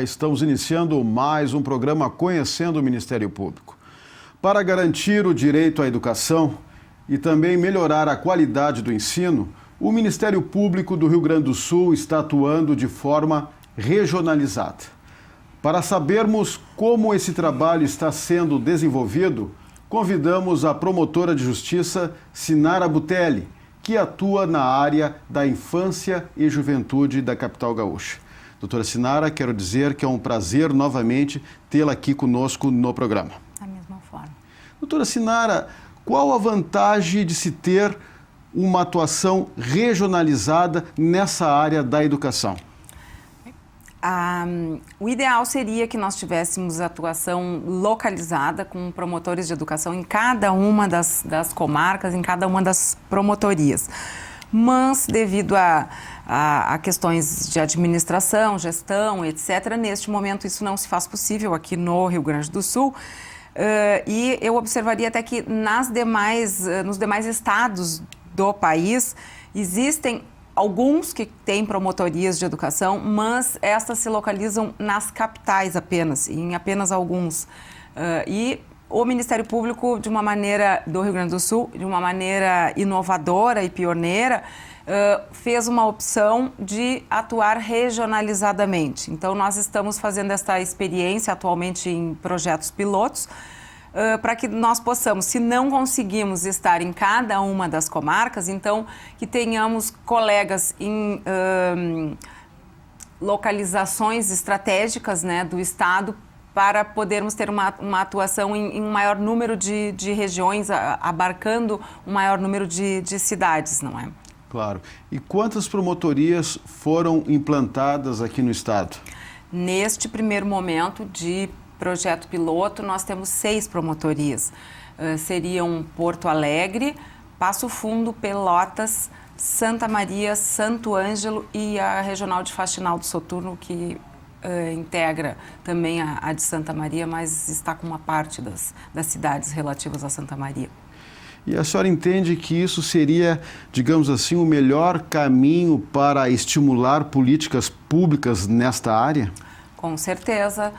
Olá, estamos iniciando mais um programa Conhecendo o Ministério Público. Para garantir o direito à educação e também melhorar a qualidade do ensino, o Ministério Público do Rio Grande do Sul está atuando de forma regionalizada. Para sabermos como esse trabalho está sendo desenvolvido, convidamos a promotora de justiça Sinara Butelli, que atua na área da infância e juventude da capital gaúcha. Doutora Sinara, quero dizer que é um prazer novamente tê-la aqui conosco no programa. Da mesma forma. Doutora Sinara, qual a vantagem de se ter uma atuação regionalizada nessa área da educação? O ideal seria que nós tivéssemos atuação localizada com promotores de educação em cada uma das comarcas, em cada uma das promotorias. Mas, devido a questões de administração, gestão, etc., neste momento isso não se faz possível aqui no Rio Grande do Sul. E eu observaria até que nos demais estados do país existem alguns que têm promotorias de educação, mas estas se localizam nas capitais apenas, em apenas alguns. E o Ministério Público, do Rio Grande do Sul, de uma maneira inovadora e pioneira, fez uma opção de atuar regionalizadamente. Então, nós estamos fazendo esta experiência atualmente em projetos pilotos, para que nós possamos, se não conseguimos estar em cada uma das comarcas, então que tenhamos colegas em localizações estratégicas, né, do Estado, para podermos ter uma atuação em um maior número de regiões, abarcando um maior número de cidades, não é? Claro. E quantas promotorias foram implantadas aqui no Estado? Neste primeiro momento de projeto piloto, nós temos 6 promotorias. Seriam Porto Alegre, Passo Fundo, Pelotas, Santa Maria, Santo Ângelo e a Regional de Faxinal do Soturno, que integra também a de Santa Maria, mas está com uma parte das cidades relativas a Santa Maria. E a senhora entende que isso seria, digamos assim, o melhor caminho para estimular políticas públicas nesta área? Com certeza.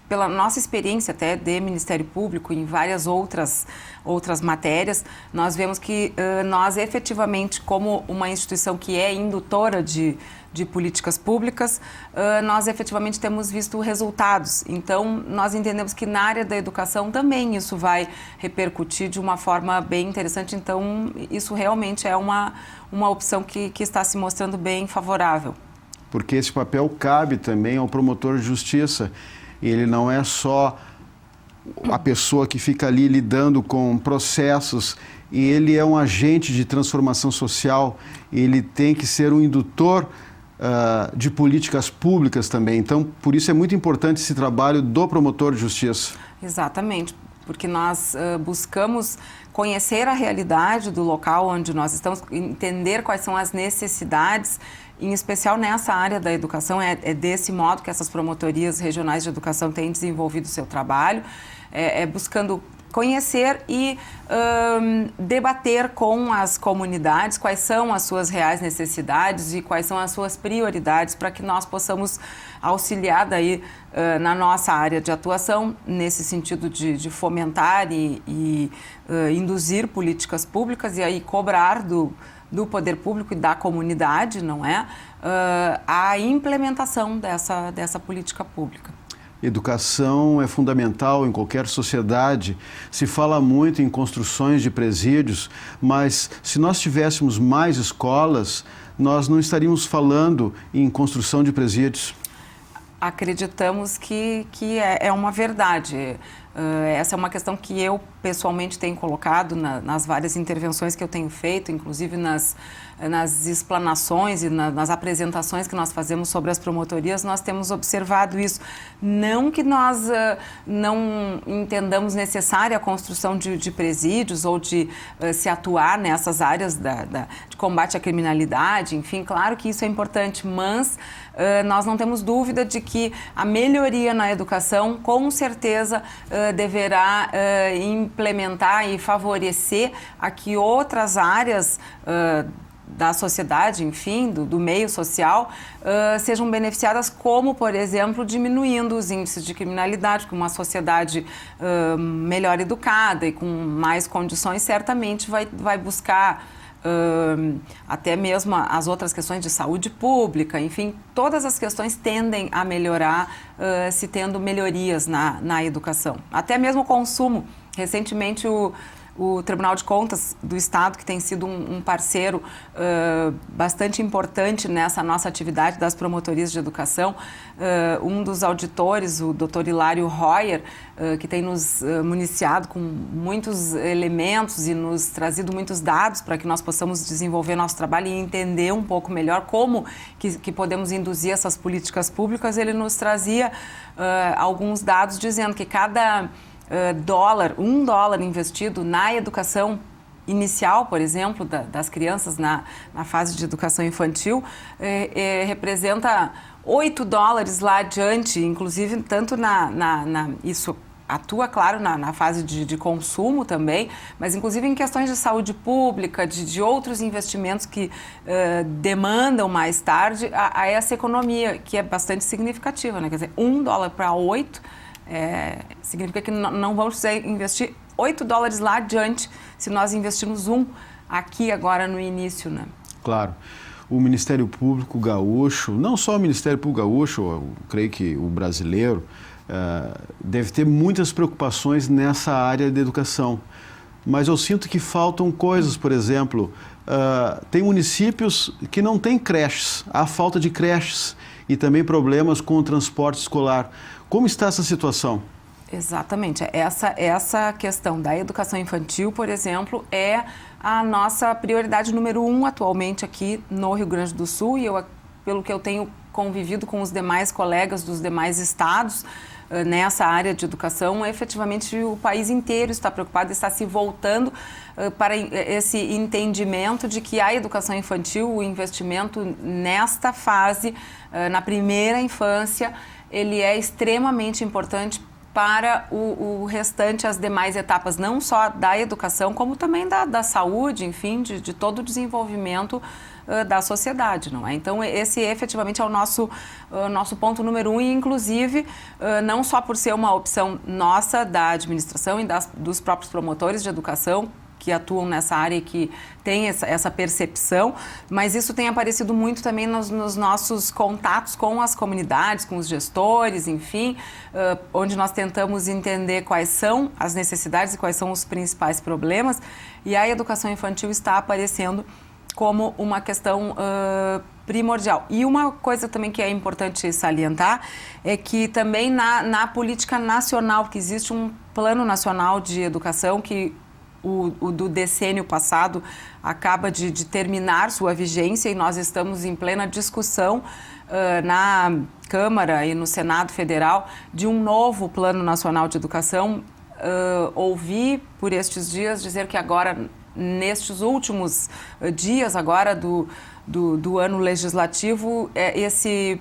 Pela nossa experiência até de Ministério Público em várias outras matérias, nós vemos que nós efetivamente, como uma instituição que é indutora de políticas públicas, nós efetivamente temos visto resultados. Então, nós entendemos que na área da educação também isso vai repercutir de uma forma bem interessante. Então, isso realmente é uma opção que está se mostrando bem favorável. Porque esse papel cabe também ao promotor de justiça. Ele não é só a pessoa que fica ali lidando com processos, ele é um agente de transformação social, ele tem que ser um indutor de políticas públicas também. Então, por isso é muito importante esse trabalho do promotor de justiça. Exatamente, porque nós buscamos conhecer a realidade do local onde nós estamos, entender quais são as necessidades, em especial nessa área da educação. É desse modo que essas promotorias regionais de educação têm desenvolvido o seu trabalho, buscando conhecer e debater com as comunidades quais são as suas reais necessidades e quais são as suas prioridades, para que nós possamos auxiliar daí na nossa área de atuação, nesse sentido de fomentar e induzir políticas públicas e aí cobrar do poder público e da comunidade, não é? A implementação dessa política pública. Educação é fundamental em qualquer sociedade. Se fala muito em construções de presídios, mas se nós tivéssemos mais escolas, nós não estaríamos falando em construção de presídios. Acreditamos que é uma verdade. Essa é uma questão que eu pessoalmente tenho colocado nas várias intervenções que eu tenho feito, inclusive nas explanações e nas apresentações que nós fazemos sobre as promotorias. Nós temos observado isso. Não que nós não entendamos necessária a construção de presídios ou de se atuar nessas áreas de combate à criminalidade, enfim, claro que isso é importante, mas nós não temos dúvida de que a melhoria na educação, com certeza, deverá implementar e favorecer a que outras áreas da sociedade, enfim, do meio social, sejam beneficiadas, como, por exemplo, diminuindo os índices de criminalidade, porque uma sociedade melhor educada e com mais condições certamente vai buscar até mesmo as outras questões de saúde pública, enfim, todas as questões tendem a melhorar se tendo melhorias na educação. Até mesmo o consumo. Recentemente, o Tribunal de Contas do Estado, que tem sido um parceiro bastante importante nessa nossa atividade das promotorias de educação, um dos auditores, o Dr. Hilário Royer, que tem nos municiado com muitos elementos e nos trazido muitos dados para que nós possamos desenvolver nosso trabalho e entender um pouco melhor como que podemos induzir essas políticas públicas, ele nos trazia alguns dados dizendo que cada um dólar investido na educação inicial, por exemplo, das crianças na fase de educação infantil, representa 8 dólares lá adiante, inclusive tanto isso atua, claro, na fase de consumo também, mas inclusive em questões de saúde pública, de outros investimentos que demandam mais tarde a essa economia, que é bastante significativa, né? Quer dizer, 1 dólar para 8 significa que não vamos precisar investir 8 dólares lá adiante se nós investirmos aqui agora no início, né? Claro. O Ministério Público Gaúcho, não só o Ministério Público Gaúcho, eu creio que o brasileiro, deve ter muitas preocupações nessa área de educação. Mas eu sinto que faltam coisas, por exemplo, tem municípios que não têm creches, há falta de creches e também problemas com o transporte escolar. Como está essa situação? Exatamente. Essa questão da educação infantil, por exemplo, é a nossa prioridade número 1 atualmente aqui no Rio Grande do Sul, e pelo que eu tenho convivido com os demais colegas dos demais estados nessa área de educação, efetivamente o país inteiro está preocupado, está se voltando para esse entendimento de que a educação infantil, o investimento nesta fase, na primeira infância, ele é extremamente importante para o restante, as demais etapas, não só da educação, como também da saúde, enfim, de todo o desenvolvimento da sociedade, não é? Então, esse efetivamente é o nosso ponto número 1 e, inclusive, não só por ser uma opção nossa da administração e dos próprios promotores de educação, que atuam nessa área e que tem essa percepção, mas isso tem aparecido muito também nos nossos contatos com as comunidades, com os gestores, enfim, onde nós tentamos entender quais são as necessidades e quais são os principais problemas, e a educação infantil está aparecendo como uma questão primordial. E uma coisa também que é importante salientar é que também na política nacional, que existe um Plano Nacional de Educação que o do decênio passado acaba de terminar sua vigência e nós estamos em plena discussão na Câmara e no Senado Federal de um novo Plano Nacional de Educação. Ouvi por estes dias dizer que agora, nestes últimos dias agora do ano legislativo, esse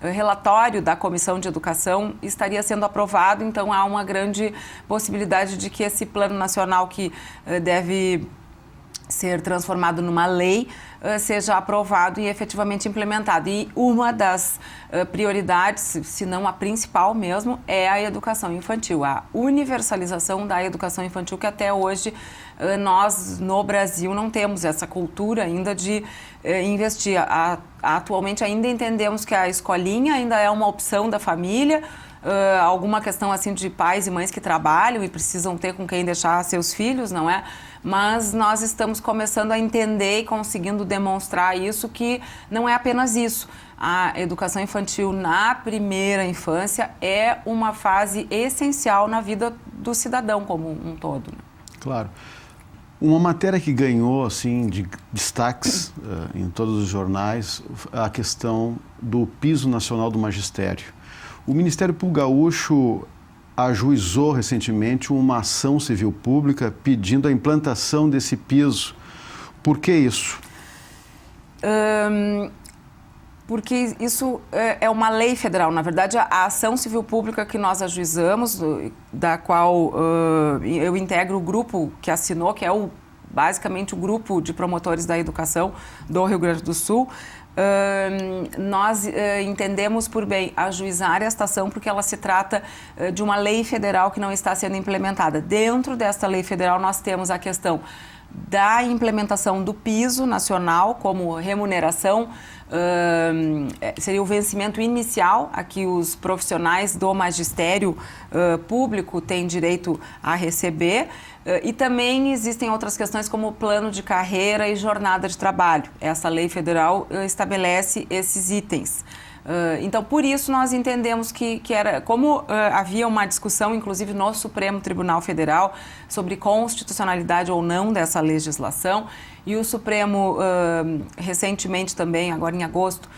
relatório da Comissão de Educação estaria sendo aprovado, então há uma grande possibilidade de que esse plano nacional que deve ser transformado numa lei seja aprovado e efetivamente implementado. E uma das prioridades, se não a principal mesmo, é a educação infantil, a universalização da educação infantil, que até hoje nós no Brasil não temos essa cultura ainda de investir. Atualmente ainda entendemos que a escolinha ainda é uma opção da família, alguma questão assim de pais e mães que trabalham e precisam ter com quem deixar seus filhos, não é? Mas nós estamos começando a entender e conseguindo demonstrar isso, que não é apenas isso. A educação infantil na primeira infância é uma fase essencial na vida do cidadão como um todo, né? Claro. Uma matéria que ganhou assim de destaques em todos os jornais, a questão do piso nacional do magistério. O Ministério Público Gaúcho ajuizou recentemente uma ação civil pública pedindo a implantação desse piso. Por que isso? Porque isso é uma lei federal. Na verdade, a ação civil pública que nós ajuizamos, da qual eu integro o grupo que assinou, que é o basicamente o grupo de promotores da educação do Rio Grande do Sul, nós entendemos por bem ajuizar esta ação porque ela se trata de uma lei federal que não está sendo implementada. Dentro desta lei federal nós temos a questão da implementação do piso nacional como remuneração, seria o vencimento inicial a que os profissionais do magistério público têm direito a receber. E também existem outras questões como plano de carreira e jornada de trabalho. Essa lei federal estabelece esses itens. Então, por isso, nós entendemos que era... Como havia uma discussão, inclusive, no Supremo Tribunal Federal sobre constitucionalidade ou não dessa legislação, e o Supremo, recentemente também, agora em agosto,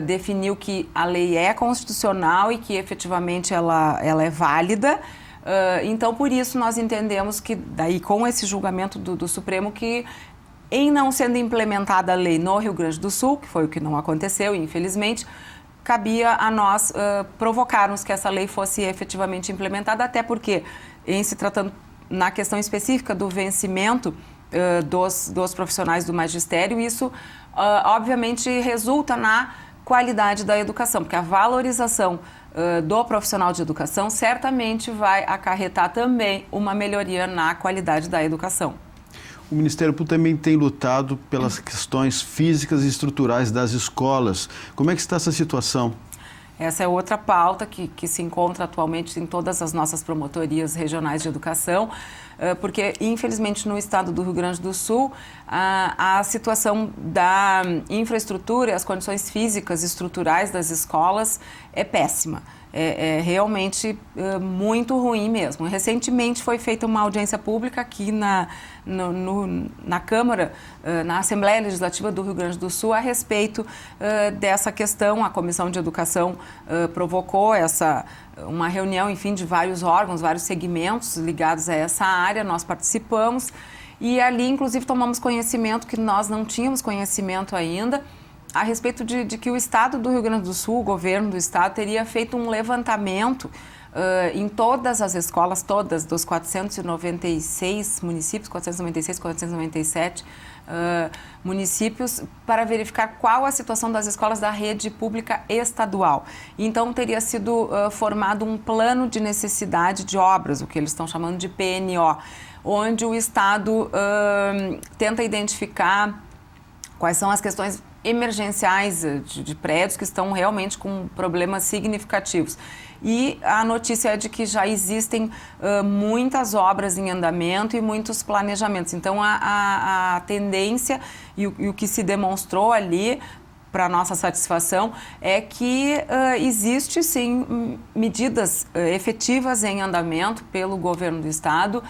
definiu que a lei é constitucional e que, efetivamente, ela é válida. Então, por isso, nós entendemos que, daí, com esse julgamento do Supremo, que em não sendo implementada a lei no Rio Grande do Sul, que foi o que não aconteceu, infelizmente, cabia a nós provocarmos que essa lei fosse efetivamente implementada, até porque, em se tratando na questão específica do vencimento dos profissionais do magistério, isso, obviamente, resulta na qualidade da educação, porque a valorização do profissional de educação certamente vai acarretar também uma melhoria na qualidade da educação. O Ministério Público também tem lutado pelas questões físicas e estruturais das escolas. Como é que está essa situação? Essa é outra pauta que se encontra atualmente em todas as nossas promotorias regionais de educação, porque, infelizmente, no estado do Rio Grande do Sul, a situação da infraestrutura e as condições físicas e estruturais das escolas é péssima. É realmente muito ruim mesmo. Recentemente foi feita uma audiência pública aqui na Câmara, na Assembleia Legislativa do Rio Grande do Sul, a respeito dessa questão. A Comissão de Educação provocou uma reunião, enfim, de vários órgãos, vários segmentos ligados a essa área. Nós participamos e ali, inclusive, tomamos conhecimento que nós não tínhamos conhecimento ainda, a respeito de que o Estado do Rio Grande do Sul, o governo do Estado, teria feito um levantamento em todas as escolas, todas, dos 496 municípios, 496, 497 municípios, para verificar qual a situação das escolas da rede pública estadual. Então, teria sido formado um plano de necessidade de obras, o que eles estão chamando de PNO, onde o Estado tenta identificar quais são as questões emergenciais de prédios que estão realmente com problemas significativos. E a notícia é de que já existem muitas obras em andamento e muitos planejamentos. Então, a tendência e o que se demonstrou ali, para nossa satisfação, é que existe, sim, medidas efetivas em andamento pelo governo do Estado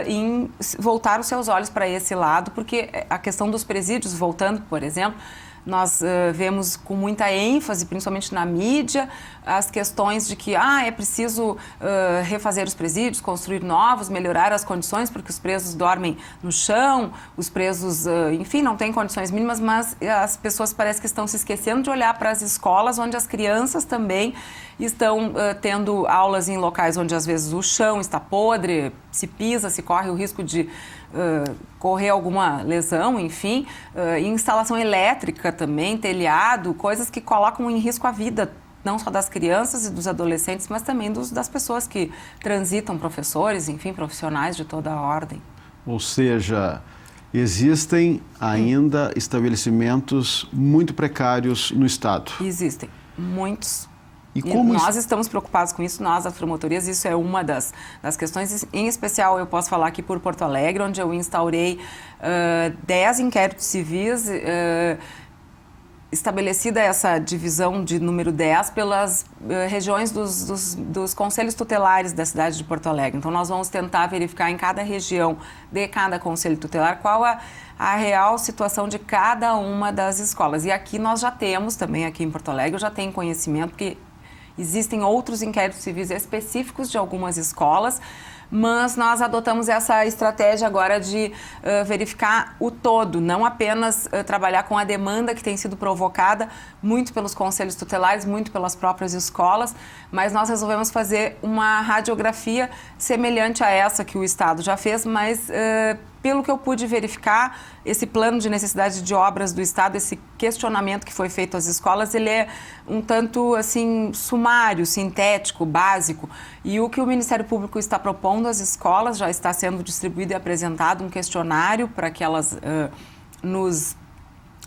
em voltar os seus olhos para esse lado, porque a questão dos presídios, voltando, por exemplo, nós vemos com muita ênfase, principalmente na mídia, as questões de que é preciso refazer os presídios, construir novos, melhorar as condições, porque os presos dormem no chão, os presos, enfim, não têm condições mínimas, mas as pessoas parecem que estão se esquecendo de olhar para as escolas, onde as crianças também estão tendo aulas em locais onde às vezes o chão está podre, se pisa, se corre o risco de correr alguma lesão, enfim, instalação elétrica também, telhado, coisas que colocam em risco a vida não só das crianças e dos adolescentes, mas também das pessoas que transitam, professores, enfim, profissionais de toda a ordem. Ou seja, existem ainda estabelecimentos muito precários no Estado. Existem, muitos. E nós estamos preocupados com isso, nós, as promotorias, isso é uma das questões. Em especial, eu posso falar aqui por Porto Alegre, onde eu instaurei 10 inquéritos civis, estabelecida essa divisão de número 10 pelas regiões dos conselhos tutelares da cidade de Porto Alegre. Então, nós vamos tentar verificar em cada região de cada conselho tutelar qual a real situação de cada uma das escolas. E aqui nós já temos, também aqui em Porto Alegre, eu já tenho conhecimento que existem outros inquéritos civis específicos de algumas escolas, mas nós adotamos essa estratégia agora de verificar o todo, não apenas trabalhar com a demanda que tem sido provocada muito pelos conselhos tutelares, muito pelas próprias escolas, mas nós resolvemos fazer uma radiografia semelhante a essa que o Estado já fez, mas pelo que eu pude verificar, esse plano de necessidade de obras do Estado, esse questionamento que foi feito às escolas, ele é um tanto assim sumário, sintético, básico. E o que o Ministério Público está propondo às escolas, já está sendo distribuído e apresentado um questionário para que elas nos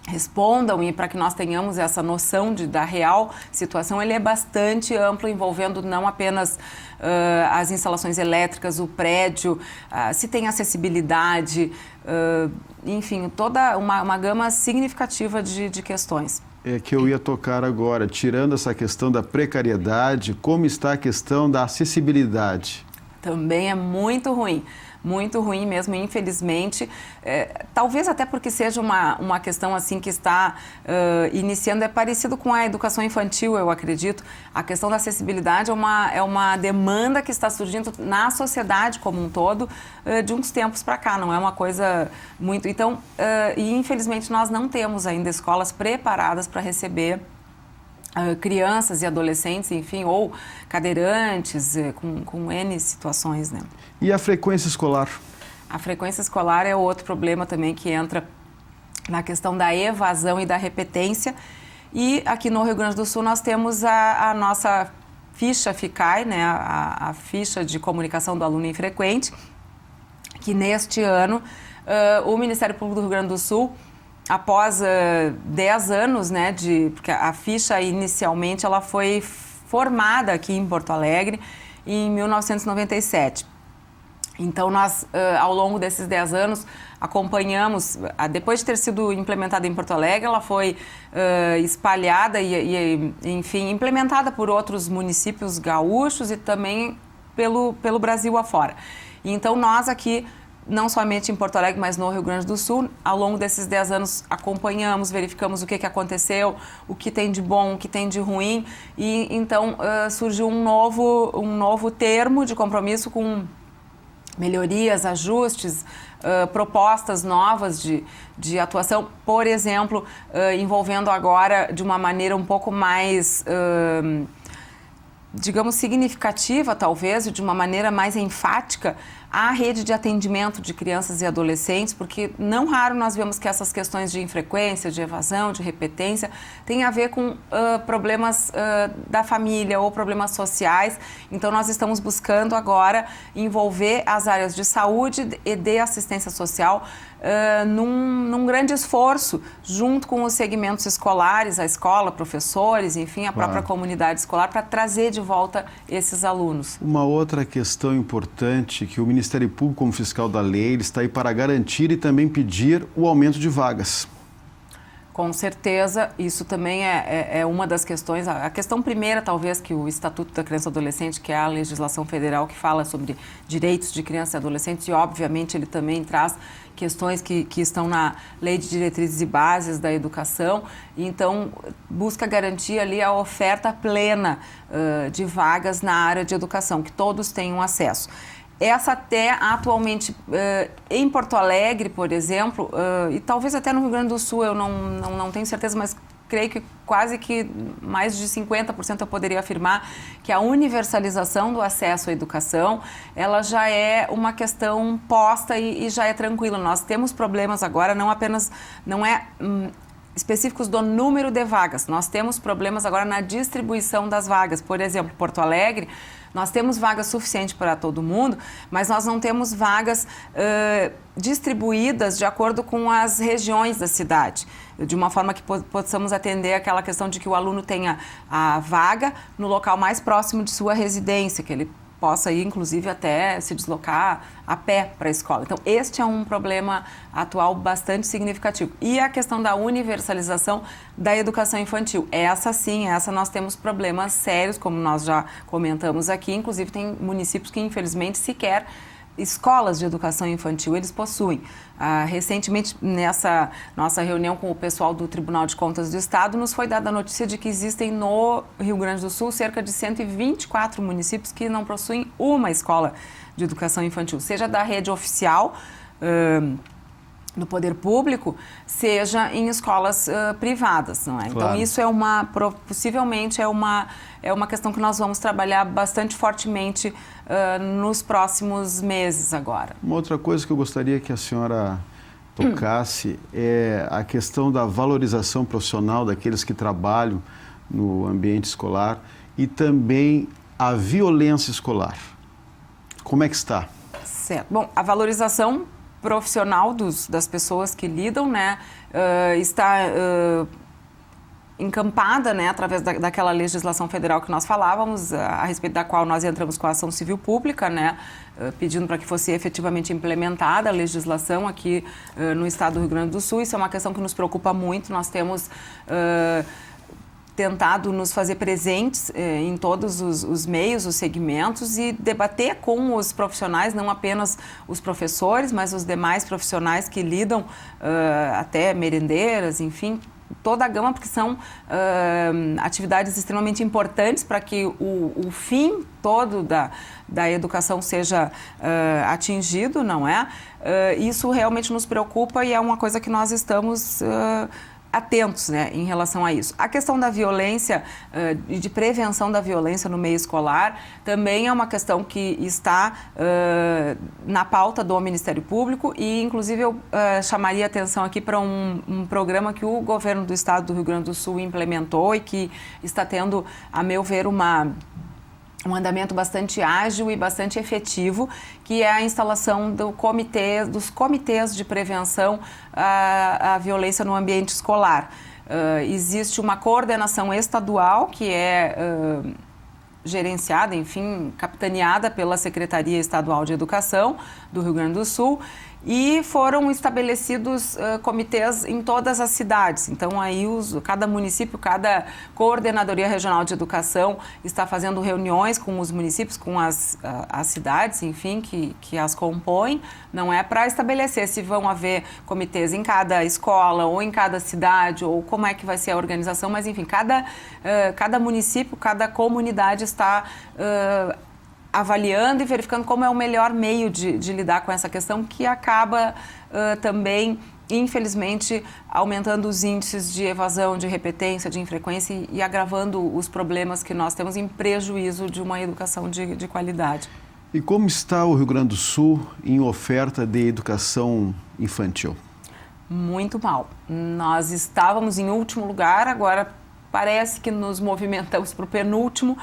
respondam e para que nós tenhamos essa noção da real situação. Ele é bastante amplo, envolvendo não apenas as instalações elétricas, o prédio, se tem acessibilidade, enfim, toda uma gama significativa de questões. É que eu ia tocar agora, tirando essa questão da precariedade, como está a questão da acessibilidade? Também é muito ruim mesmo, infelizmente. Talvez até porque seja uma questão assim que está iniciando, é parecido com a educação infantil, eu acredito. A questão da acessibilidade é uma demanda que está surgindo na sociedade como um todo de uns tempos para cá, não é uma coisa muito... Então, e infelizmente nós não temos ainda escolas preparadas para receber crianças e adolescentes, enfim, ou cadeirantes, com N situações, né? E a frequência escolar? A frequência escolar é outro problema também que entra na questão da evasão e da repetência. E aqui no Rio Grande do Sul nós temos a nossa ficha FICAI, né? A ficha de comunicação do aluno infrequente, que neste ano o Ministério Público do Rio Grande do Sul, após 10 anos, né, porque a ficha inicialmente ela foi formada aqui em Porto Alegre em 1997. Então nós, ao longo desses 10 anos, acompanhamos, depois de ter sido implementada em Porto Alegre, ela foi espalhada e, enfim, implementada por outros municípios gaúchos e também pelo Brasil afora. Então nós aqui, não somente em Porto Alegre, mas no Rio Grande do Sul, ao longo desses 10 anos acompanhamos, verificamos o que aconteceu, o que tem de bom, o que tem de ruim, e então surgiu um novo termo de compromisso com melhorias, ajustes, propostas novas de atuação, por exemplo, envolvendo agora de uma maneira um pouco mais... digamos, significativa, talvez, de uma maneira mais enfática, a rede de atendimento de crianças e adolescentes, porque não raro nós vemos que essas questões de infrequência, de evasão, de repetência, têm a ver com problemas da família ou problemas sociais. Então, nós estamos buscando agora envolver as áreas de saúde e de assistência social num grande esforço, junto com os segmentos escolares, a escola, professores, enfim, a própria comunidade escolar, para trazer de volta esses alunos. Uma outra questão importante que o Ministério Público, como fiscal da lei, ele está aí para garantir e também pedir o aumento de vagas. Com certeza, isso também é uma das questões. A questão primeira, talvez, que o Estatuto da Criança e Adolescente, que é a legislação federal que fala sobre direitos de crianças e adolescentes, e obviamente ele também traz questões que estão na Lei de Diretrizes e Bases da Educação, então busca garantir ali a oferta plena de vagas na área de educação, que todos tenham acesso. Essa até atualmente em Porto Alegre, por exemplo, e talvez até no Rio Grande do Sul, eu não tenho certeza, mas creio que quase que mais de 50% eu poderia afirmar que a universalização do acesso à educação, ela já é uma questão posta e já é tranquila. Nós temos problemas agora, não é específicos do número de vagas, nós temos problemas agora na distribuição das vagas. Por exemplo, Porto Alegre, nós temos vagas suficientes para todo mundo, mas nós não temos vagas distribuídas de acordo com as regiões da cidade, de uma forma que possamos atender aquela questão de que o aluno tenha a vaga no local mais próximo de sua residência, que ele possa ir, inclusive, até se deslocar a pé para a escola. Então, este é um problema atual bastante significativo. E a questão da universalização da educação infantil. Essa nós temos problemas sérios, como nós já comentamos aqui. Inclusive, tem municípios que, infelizmente, sequer escolas de educação infantil eles possuem. Recentemente, nessa nossa reunião com o pessoal do Tribunal de Contas do Estado, nos foi dada a notícia de que existem no Rio Grande do Sul cerca de 124 municípios que não possuem uma escola de educação infantil, seja da rede oficial do poder público, seja em escolas privadas, não é? Então, Claro. isso possivelmente é uma questão que nós vamos trabalhar bastante fortemente nos próximos meses agora. Uma outra coisa que eu gostaria que a senhora tocasse é a questão da valorização profissional daqueles que trabalham no ambiente escolar e também a violência escolar. Como é que está? Certo. Bom, a valorização profissional das pessoas que lidam, né, está encampada, né, através daquela legislação federal que nós falávamos, a respeito da qual nós entramos com a ação civil pública, né, pedindo para que fosse efetivamente implementada a legislação aqui no estado do Rio Grande do Sul. Isso é uma questão que nos preocupa muito. Nós temos tentado nos fazer presentes em todos os meios, os segmentos e debater com os profissionais, não apenas os professores, mas os demais profissionais que lidam, até merendeiras, enfim, toda a gama, porque são atividades extremamente importantes para que o fim todo da educação seja atingido, não é? Isso realmente nos preocupa e é uma coisa que nós estamos atentos, né, em relação a isso. A questão da violência e de prevenção da violência no meio escolar também é uma questão que está na pauta do Ministério Público e, inclusive, eu chamaria atenção aqui para um programa que o governo do estado do Rio Grande do Sul implementou e que está tendo, a meu ver, um andamento bastante ágil e bastante efetivo, que é a instalação dos comitês de prevenção à violência no ambiente escolar. Existe uma coordenação estadual que é gerenciada, enfim, capitaneada pela Secretaria Estadual de Educação do Rio Grande do Sul, e foram estabelecidos comitês em todas as cidades. Então, aí cada município, cada coordenadoria regional de educação está fazendo reuniões com os municípios, com as cidades, enfim, que as compõem. Não é para estabelecer se vão haver comitês em cada escola ou em cada cidade ou como é que vai ser a organização, mas, enfim, cada município, cada comunidade está avaliando e verificando como é o melhor meio de lidar com essa questão, que acaba também, infelizmente, aumentando os índices de evasão, de repetência, de infrequência e agravando os problemas que nós temos em prejuízo de uma educação de qualidade. E como está o Rio Grande do Sul em oferta de educação infantil? Muito mal. Nós estávamos em último lugar, agora parece que nos movimentamos para o penúltimo,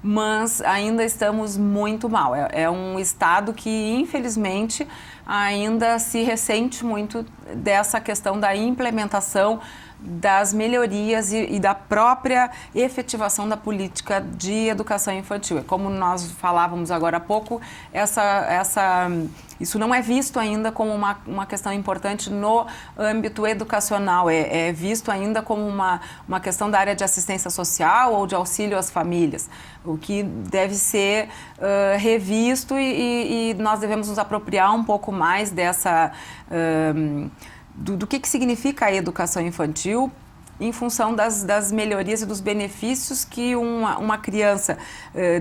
mas ainda estamos muito mal. É um estado que, infelizmente, ainda se ressente muito dessa questão da implementação das melhorias e da própria efetivação da política de educação infantil. Como nós falávamos agora há pouco, isso não é visto ainda como uma questão importante no âmbito educacional, é visto ainda como uma questão da área de assistência social ou de auxílio às famílias, o que deve ser revisto e nós devemos nos apropriar um pouco mais dessa do que significa a educação infantil em função das melhorias e dos benefícios que uma criança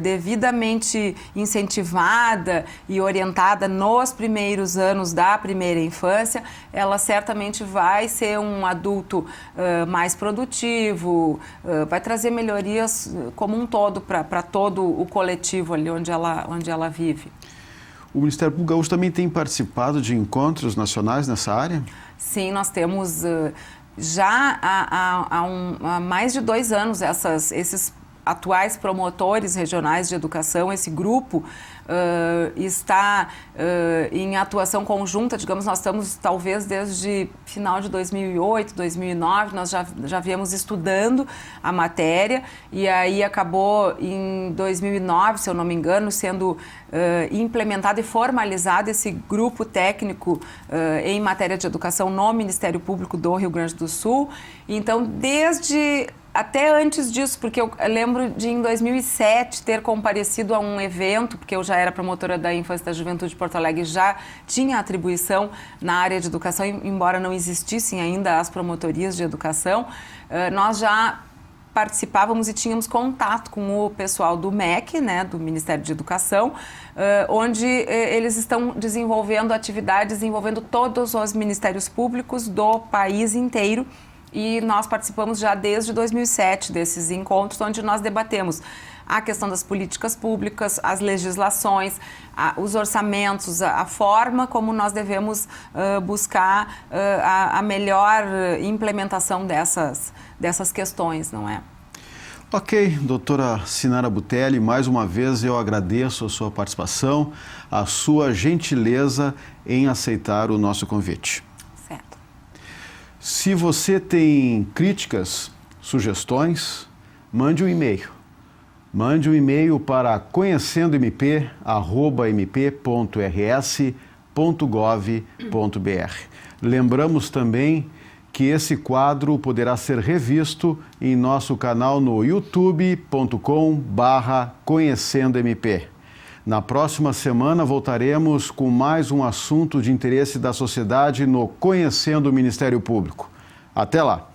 devidamente incentivada e orientada nos primeiros anos da primeira infância, ela certamente vai ser um adulto mais produtivo, vai trazer melhorias como um todo para todo o coletivo ali onde ela vive. O Ministério Público Gaúcho também tem participado de encontros nacionais nessa área? Sim, nós temos já há mais de 2 anos esses atuais promotores regionais de educação, esse grupo está em atuação conjunta, digamos, nós estamos talvez desde final de 2008, 2009, nós já viemos estudando a matéria e aí acabou em 2009, se eu não me engano, sendo implementado e formalizado esse grupo técnico em matéria de educação no Ministério Público do Rio Grande do Sul. Então, desde até antes disso, porque eu lembro de em 2007 ter comparecido a um evento, porque eu já era promotora da Infância e da Juventude de Porto Alegre, já tinha atribuição na área de educação, embora não existissem ainda as promotorias de educação, nós já participávamos e tínhamos contato com o pessoal do MEC, né, do Ministério de Educação, onde eles estão desenvolvendo atividades envolvendo todos os ministérios públicos do país inteiro. E nós participamos já desde 2007 desses encontros, onde nós debatemos a questão das políticas públicas, as legislações, os orçamentos, a forma como nós devemos buscar a melhor implementação dessas questões, não é? Ok, doutora Sinara Butelli, mais uma vez eu agradeço a sua participação, a sua gentileza em aceitar o nosso convite. Certo. Se você tem críticas, sugestões, mande um e-mail. Mande um e-mail para conhecendomp@mp.rs.gov.br. Lembramos também que esse quadro poderá ser revisto em nosso canal no youtube.com/conhecendomp. Na próxima semana voltaremos com mais um assunto de interesse da sociedade no Conhecendo o Ministério Público. Até lá!